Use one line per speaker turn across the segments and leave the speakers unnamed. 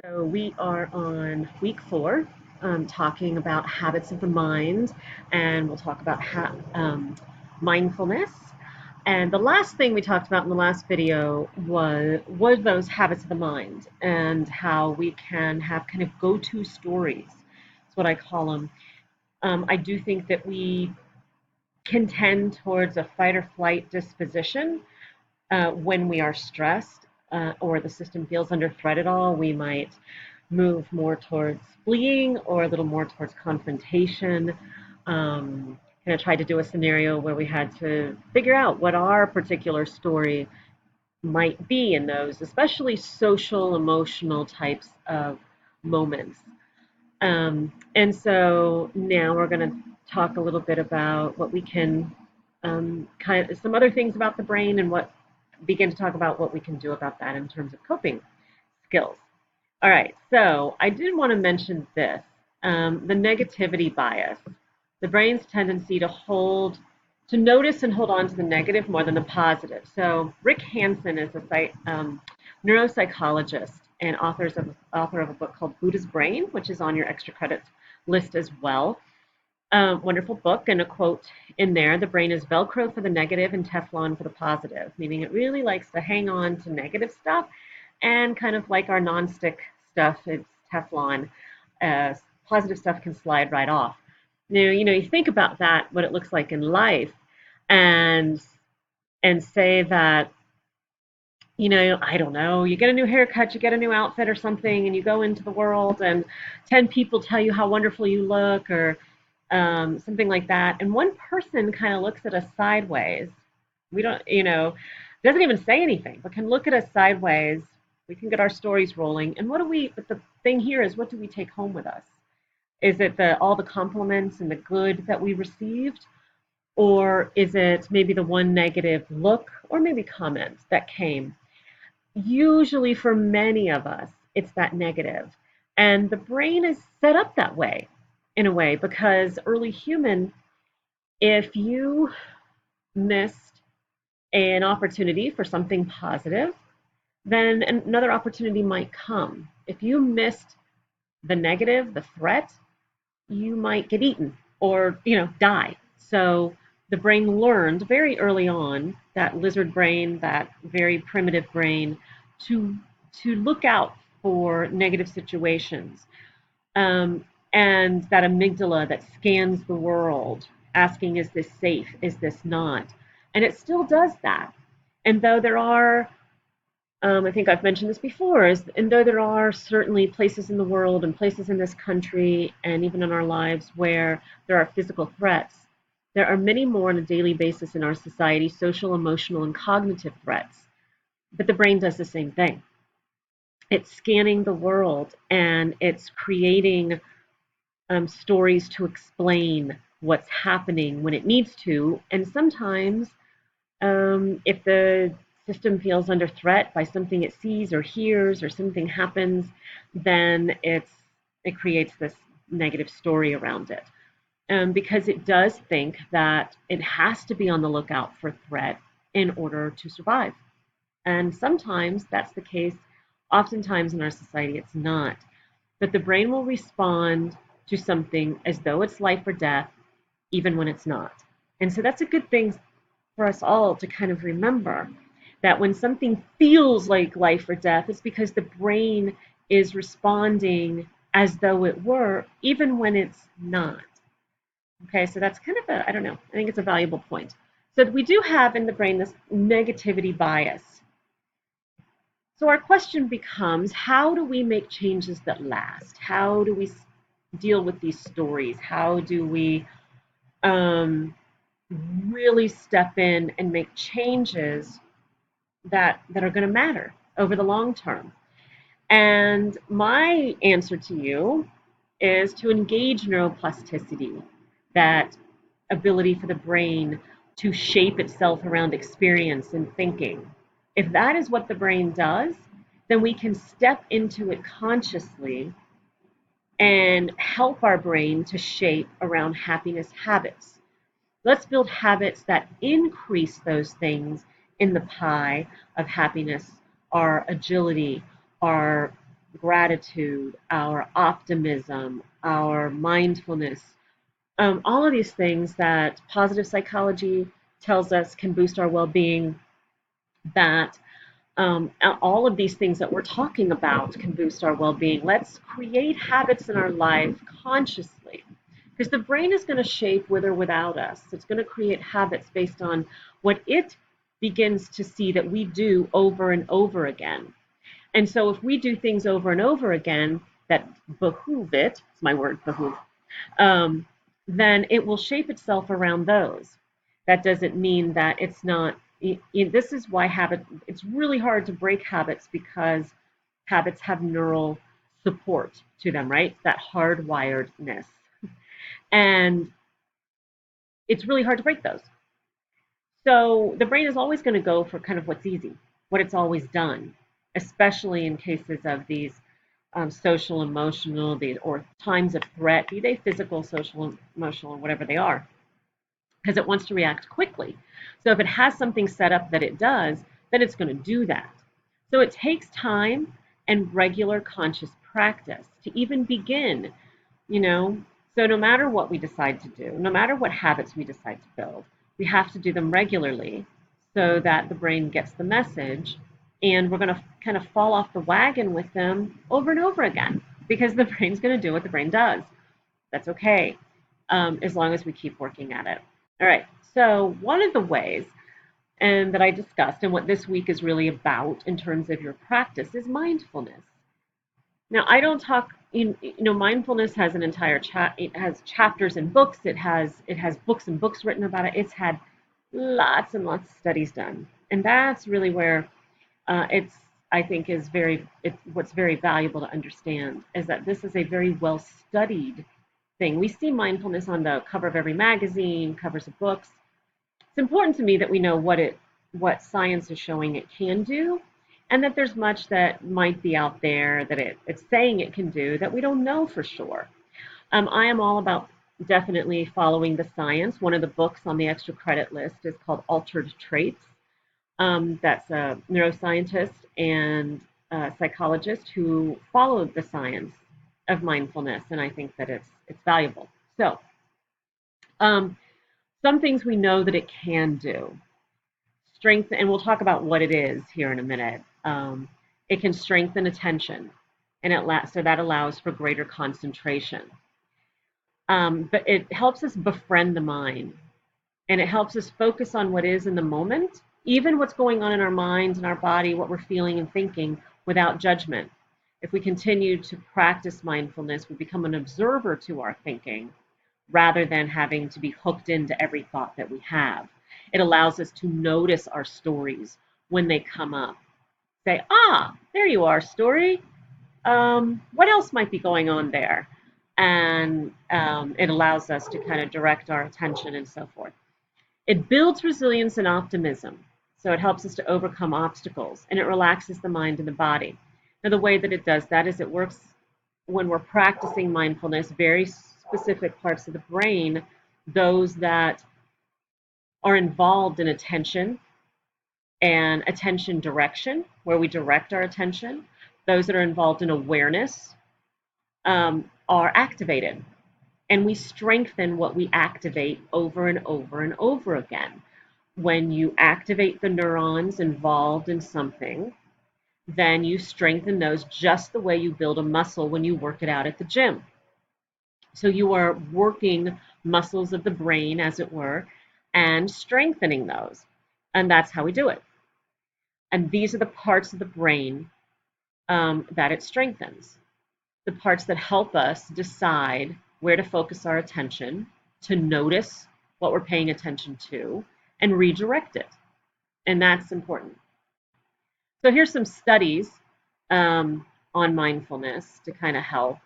So we are on week 4, talking about habits of the mind, and we'll talk about mindfulness. And the last thing we talked about in the last video was those habits of the mind and how we can have kind of go-to stories. That's what I call them. I do think that we can tend towards a fight or flight disposition when we are stressed or the system feels under threat at all. We might move more towards fleeing or a little more towards confrontation. Kind of tried to do a scenario where we had to figure out what our particular story might be in those, especially social, emotional types of moments. And so now we're going to talk a little bit about what we can kind of some other things about the brain and what begin to talk about what we can do about that in terms of coping skills. All right, so I did want to mention this, the negativity bias, the brain's tendency to notice and hold on to the negative more than the positive. So Rick Hansen is a neuropsychologist and author of a book called Buddha's Brain, which is on your extra credits list as well. Wonderful book, and a quote in there: the brain is Velcro for the negative and Teflon for the positive, meaning it really likes to hang on to negative stuff, and kind of like our nonstick stuff, it's Teflon. Positive stuff can slide right off. Now, you think about that, what it looks like in life, and say that, I don't know, you get a new haircut, you get a new outfit or something, and you go into the world, and 10 people tell you how wonderful you look, or something like that. And one person kind of looks at us sideways. We don't, doesn't even say anything, but can look at us sideways. We can get our stories rolling. And but the thing here is, what do we take home with us? Is it all the compliments and the good that we received? Or is it maybe the one negative look or maybe comment that came? Usually for many of us, it's that negative. And the brain is set up that way in a way, because early human, if you missed an opportunity for something positive, then another opportunity might come. If you missed the negative, the threat, you might get eaten or, die. So the brain learned very early on, that lizard brain, that very primitive brain, to look out for negative situations. And that amygdala that scans the world, asking, is this safe? Is this not? And it still does that. And though there are, I think I've mentioned this before, and though there are certainly places in the world and places in this country and even in our lives where there are physical threats, there are many more on a daily basis in our society, social, emotional, and cognitive threats. But the brain does the same thing. It's scanning the world, and it's creating stories to explain what's happening when it needs to. And sometimes, if the system feels under threat by something it sees or hears, or something happens, then it creates this negative story around it. Because it does think that it has to be on the lookout for threat in order to survive. And sometimes that's the case. Oftentimes in our society, it's not. But the brain will respond to something as though it's life or death, even when it's not. And so that's a good thing for us all to kind of remember, that when something feels like life or death, it's because the brain is responding as though it were, even when it's not. Okay, so that's kind of I don't know, I think it's a valuable point. So we do have in the brain this negativity bias. So our question becomes, how do we make changes that last? How do we deal with these stories? How do we really step in and make changes that are going to matter over the long term? And my answer to you is to engage neuroplasticity, that ability for the brain to shape itself around experience and thinking. If that is what the brain does, then we can step into it consciously and help our brain to shape around happiness habits. Let's build habits that increase those things in the pie of happiness, our agility, our gratitude, our optimism, our mindfulness, all of these things that positive psychology tells us can boost our well-being, that all of these things that we're talking about can boost our well-being. Let's create habits in our life consciously, because the brain is going to shape with or without us. It's going to create habits based on what it begins to see that we do over and over again. And so if we do things over and over again that behoove it, it's my word, behoove, um, then it will shape itself around those. That doesn't mean that it's not. This is why it's really hard to break habits, because habits have neural support to them, right? That hardwiredness. And it's really hard to break those. So the brain is always going to go for kind of what's easy, what it's always done, especially in cases of these social, emotional, or times of threat, be they physical, social, emotional, or whatever they are, because it wants to react quickly. So if it has something set up that it does, then it's going to do that. So it takes time and regular conscious practice to even begin, you know. So no matter what we decide to do, no matter what habits we decide to build, we have to do them regularly so that the brain gets the message, and we're going to kind of fall off the wagon with them over and over again, because the brain's going to do what the brain does. That's okay, as long as we keep working at it. All right, so one of the ways and that I discussed, and what this week is really about in terms of your practice, is mindfulness. Now, I don't talk. Mindfulness has an entire It has chapters and books. It has books and books written about it. It's had lots and lots of studies done, and that's really where it's. I think what's very valuable to understand is that this is a very well studied thing. We see mindfulness on the cover of every magazine, covers of books. It's important to me that we know what science is showing it can do, and that there's much that might be out there that it's saying it can do that we don't know for sure. I am all about definitely following the science. One of the books on the extra credit list is called Altered Traits. That's a neuroscientist and a psychologist who followed the science of mindfulness, and I think that it's valuable. So, um, some things we know that it can do. Strengthen, and we'll talk about what it is here in a minute. It can strengthen attention, and so that allows for greater concentration. But it helps us befriend the mind, and it helps us focus on what is in the moment, even what's going on in our minds and our body, what we're feeling and thinking, without judgment. If we continue to practice mindfulness, we become an observer to our thinking rather than having to be hooked into every thought that we have. It allows us to notice our stories when they come up. Say, there you are, story. What else might be going on there? And it allows us to kind of direct our attention and so forth. It builds resilience and optimism. So it helps us to overcome obstacles, and it relaxes the mind and the body. Now, the way that it does that is it works when we're practicing mindfulness, very specific parts of the brain, those that are involved in attention and attention direction, where we direct our attention, those that are involved in awareness are activated. And we strengthen what we activate over and over and over again. When you activate the neurons involved in something, then you strengthen those just the way you build a muscle when you work it out at the gym. So you are working muscles of the brain, as it were, and strengthening those. And that's how we do it. And these are the parts of the brain that it strengthens. The parts that help us decide where to focus our attention, to notice what we're paying attention to, and redirect it. And that's important. So here's some studies on mindfulness to kind of help.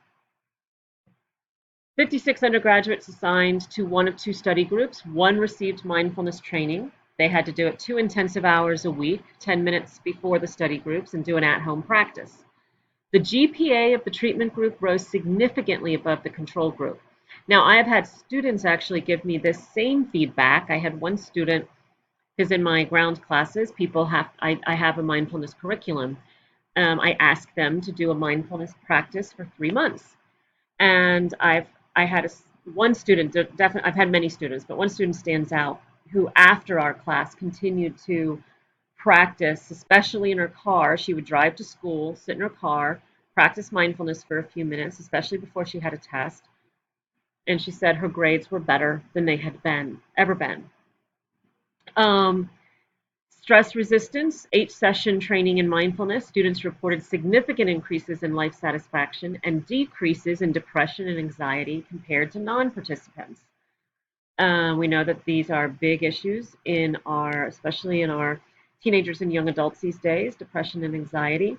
56 undergraduates assigned to one of two study groups. One received mindfulness training. They had to do it 2 intensive hours a week, 10 minutes before the study groups, and do an at-home practice. The GPA of the treatment group rose significantly above the control group. Now, I have had students actually give me this same feedback. I had one student, because in my ground classes, I have a mindfulness curriculum, I ask them to do a mindfulness practice for 3 months. And I had one student, definitely, I've had many students, but one student stands out who, after our class, continued to practice, especially in her car. She would drive to school, sit in her car, practice mindfulness for a few minutes, especially before she had a test. And she said her grades were better than they had been ever been. Um, Stress resistance, 8-session training in mindfulness, students reported significant increases in life satisfaction and decreases in depression and anxiety compared to non-participants. We know that these are big issues in especially in our teenagers and young adults these days, depression and anxiety.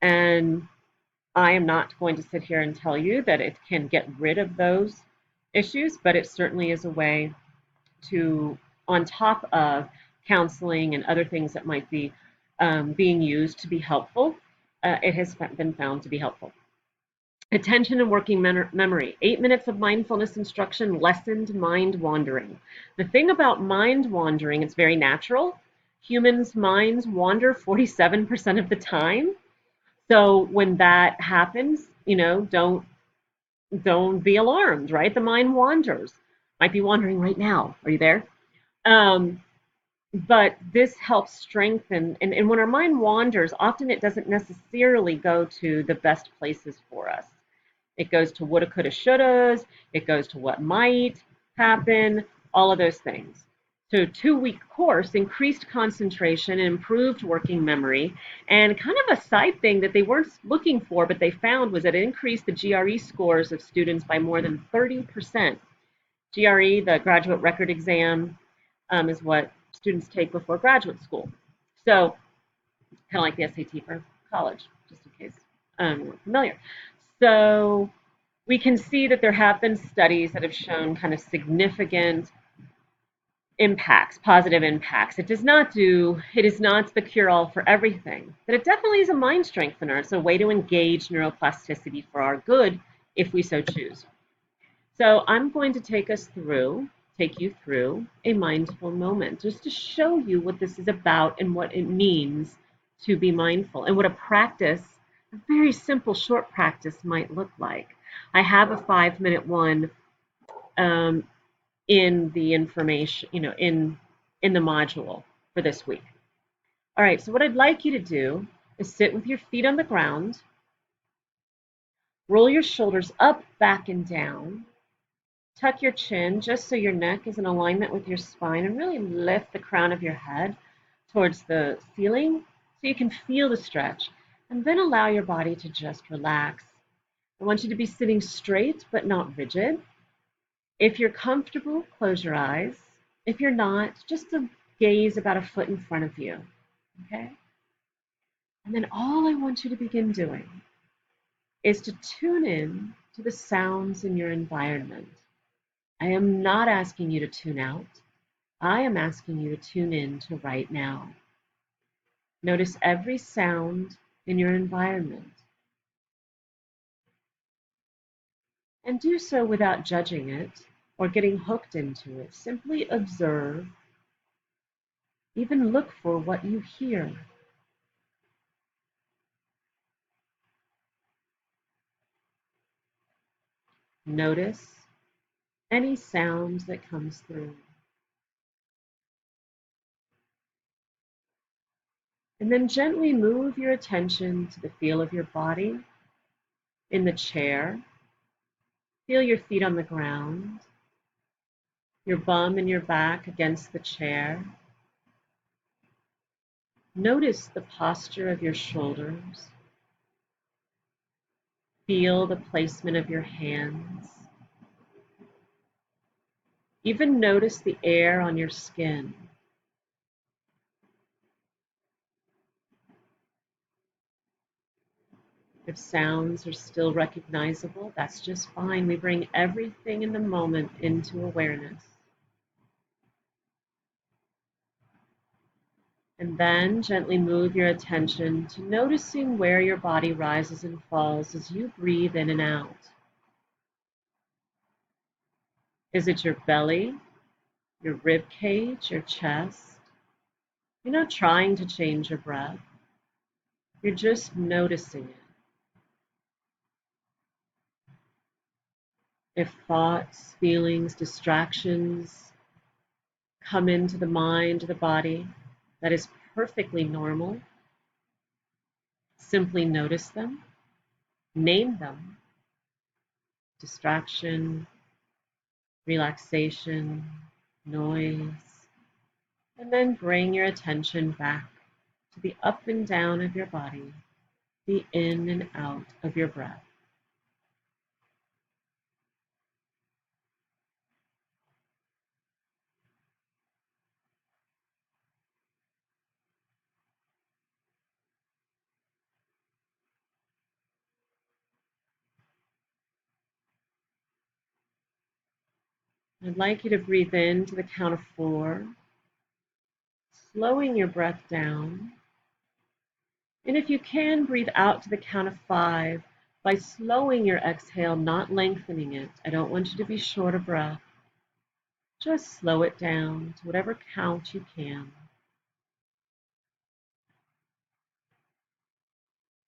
And I am not going to sit here and tell you that it can get rid of those issues, but it certainly is a way to, on top of counseling and other things that might be being used to be helpful, it has been found to be helpful. Attention and working memory. 8 minutes of mindfulness instruction lessened mind wandering. The thing about mind wandering, it's very natural. Humans' minds wander 47% of the time. So when that happens, don't be alarmed, right? The mind wanders. Might be wandering right now. Are you there? Um, but this helps strengthen, and when our mind wanders, often it doesn't necessarily go to the best places for us. It goes to woulda, coulda, shouldas. It goes to what might happen, all of those things. So 2-week course, increased concentration, improved working memory, and kind of a side thing that they weren't looking for, but they found was that it increased the GRE scores of students by more than 30%. GRE, the graduate record exam, is what students take before graduate school. So kind of like the SAT for college, just in case you weren't familiar. So we can see that there have been studies that have shown kind of significant impacts, positive impacts. It is not the cure-all for everything, but it definitely is a mind strengthener. It's a way to engage neuroplasticity for our good if we so choose. So I'm going to take you through a mindful moment just to show you what this is about and what it means to be mindful and what a very simple short practice might look like. I have a 5-minute one um, in the information, in the module for this week. All right, so what I'd like you to do is sit with your feet on the ground, roll your shoulders up, back, and down. Tuck your chin just so your neck is in alignment with your spine, and really lift the crown of your head towards the ceiling so you can feel the stretch. And then allow your body to just relax. I want you to be sitting straight but not rigid. If you're comfortable, close your eyes. If you're not, just to gaze about a foot in front of you. Okay? And then all I want you to begin doing is to tune in to the sounds in your environment. I am not asking you to tune out. I am asking you to tune in to right now. Notice every sound in your environment. And do so without judging it or getting hooked into it. Simply observe. Even look for what you hear. Notice any sounds that comes through. And then gently move your attention to the feel of your body in the chair. Feel your feet on the ground, your bum and your back against the chair. Notice the posture of your shoulders. Feel the placement of your hands. Even notice the air on your skin. If sounds are still recognizable, that's just fine. We bring everything in the moment into awareness. And then gently move your attention to noticing where your body rises and falls as you breathe in and out. Is it your belly, your rib cage, your chest? You're not trying to change your breath. You're just noticing it. If thoughts, feelings, distractions come into the mind, the body, that is perfectly normal. Simply notice them, name them: distraction, relaxation, noise, and then bring your attention back to the up and down of your body, the in and out of your breath. I'd like you to breathe in to the count of 4, slowing your breath down. And if you can, breathe out to the count of 5 by slowing your exhale, not lengthening it. I don't want you to be short of breath. Just slow it down to whatever count you can.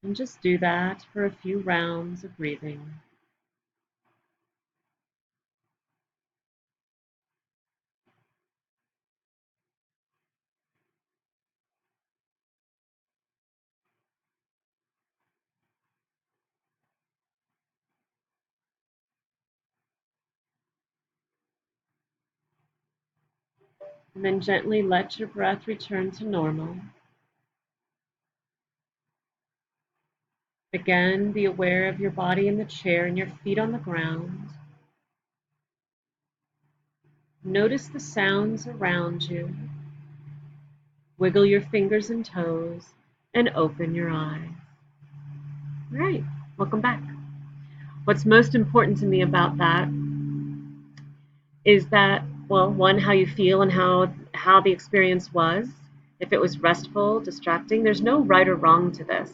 And just do that for a few rounds of breathing. And then gently let your breath return to normal. Again, be aware of your body in the chair and your feet on the ground. Notice the sounds around you. Wiggle your fingers and toes and open your eyes. All right, welcome back. What's most important to me about that is that, well, one, how you feel and how the experience was. If it was restful, distracting, there's no right or wrong to this.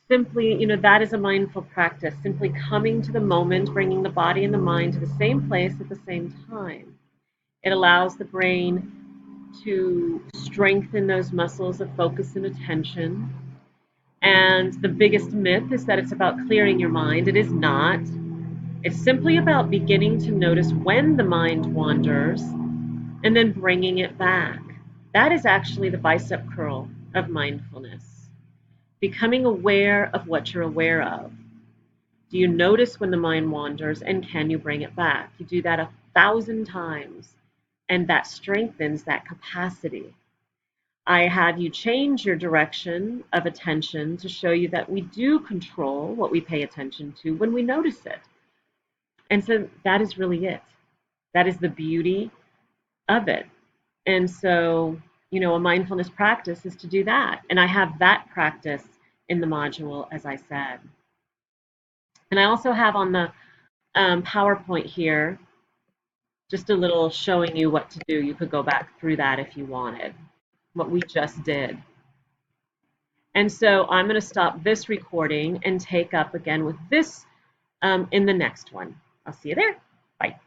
Simply, that is a mindful practice, simply coming to the moment, bringing the body and the mind to the same place at the same time. It allows the brain to strengthen those muscles of focus and attention. And the biggest myth is that it's about clearing your mind. It is not. It's simply about beginning to notice when the mind wanders and then bringing it back. That is actually the bicep curl of mindfulness. Becoming aware of what you're aware of. Do you notice when the mind wanders, and can you bring it back? You do that 1,000 times, and that strengthens that capacity. I have you change your direction of attention to show you that we do control what we pay attention to when we notice it. And so that is really it. That is the beauty of it. And so, a mindfulness practice is to do that. And I have that practice in the module, as I said. And I also have on the PowerPoint here just a little showing you what to do. You could go back through that if you wanted, what we just did. And so I'm going to stop this recording and take up again with this in the next one. I'll see you there. Bye.